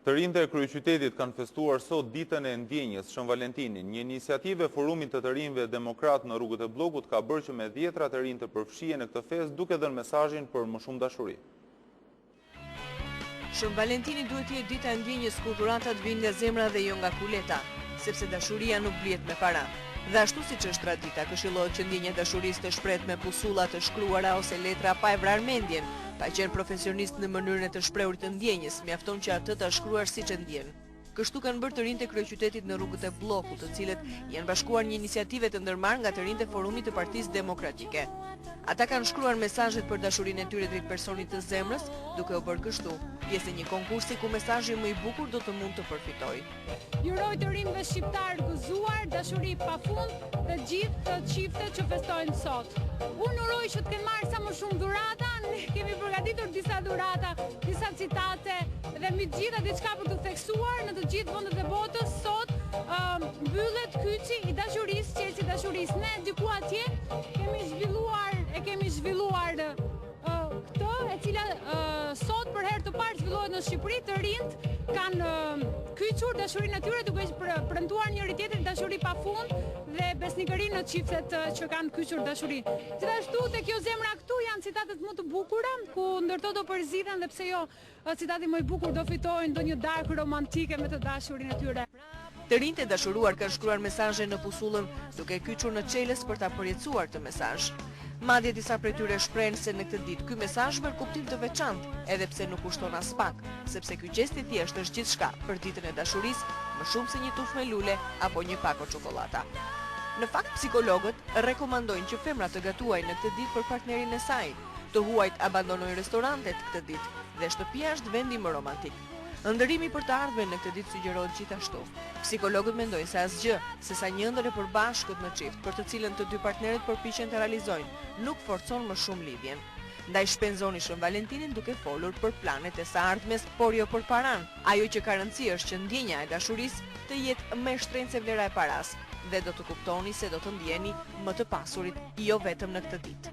Të rinjtë e kryeqytetit kanë festuar sot ditën e ndjenjës Shën Valentinin. Një iniciativë e Forumit të rinjve demokrat në rrugët e Bllokut ka bërë që me dhjetra të rinj të përfshihen në këtë festë duke dhënë mesazhin për më shumë dashuri. Shën Valentini duhet të jetë dita e ndjenjës ku dhuratat vijnë nga zemra dhe jo nga kuleta, sepse dashuria nuk blihet me para. Dhe ashtu siç është tradita, këshillohet që ndjenja e dashurisë të shprehet me pusulla të shkruara ose letra pa e vrarë mendjen. Pa qenë profesionist në mënyrën e të shprehurit të ndjenjës, mjafton që atë ta shkruar siç e ndjen. Kështu kanë bërë të rinjtë e kryeqytetit në rrugët e Bllokut, të cilët janë bashkuar një iniciativë të ndërmarrë nga të rinjtë e Forumit të Partisë Demokratike. Ata kanë shkruar mesazhet për dashurinë e tyre drejt personit të zemrës, duke u bërë kështu pjesë e një konkursi ku mesazhi më i bukur do të mund të përfitojë. Juroj të rinjve shqiptar gëzuar, dashuri pafund dhe gjithë të çiftet që festojnë sot. Unë uroj që të kenë marrë sa më shumë dhurata, ne kemi përgatitur disa dhurata, disa citate dhe mbi të gjitha diçka për të theksuar në të gjithë vendet e botës. Sot mbyllet kyçi i dashurisë, qelsi i dashurisë. Ne diku atje kemi zhvilluar këtë, e cila sot për herë të parë zhvillohet në Shqipëri. Të rinjt kanë kyçur dashurinë e tyre duke premtuar njëri tjetrin dashuri pafund dhe besnikëri në çiftet që kanë kyçur dashurinë. Gjithashtu te kjo zemra këtu janë citatet më të bukura, ku ndërto do përzidhen dhe pse jo citati më i bukur do fitojnë ndonjë darkë romantike me të dashurinë e tyre. Të rinjtë e dashuruar kanë shkruar mesazhe në pusullën duke kyçur në çelës për ta përjetësuar këtë mesazh. Madje disa prej tyre shprehen se në këtë ditë ky mesazh merr kuptim të veçantë, edhe pse nuk kushton as pak, sepse ky gjest i thjeshtë është gjithçka për ditën e dashurisë, më shumë se një tufë me lule apo një pako çokolata. Në fakt, psikologët rekomandojnë që femra të gatuajnë në këtë ditë për partnerin e saj, të huajt abandonojnë restorantet këtë ditë dhe shtëpia është vendi më romantik. Ndërrimi për të ardhmen në këtë ditë sugjerohet gjithashtu. Psikologët mendojnë se asgjë, sesa një ëndër e përbashkët në çift, për të cilën të dy partnerët përpiqen të realizojnë, nuk forcon më shumë lidhjen. Ndaj shpenzoni Shën Valentinin duke folur për planet e së ardhmes, por jo për paran. Ajo që ka rëndësi është që ndjenja e dashurisë të jetë më e shtrenjtë se vlera e paras, dhe do të kuptoni se do të ndjeni më të pasurit jo vetëm në këtë ditë.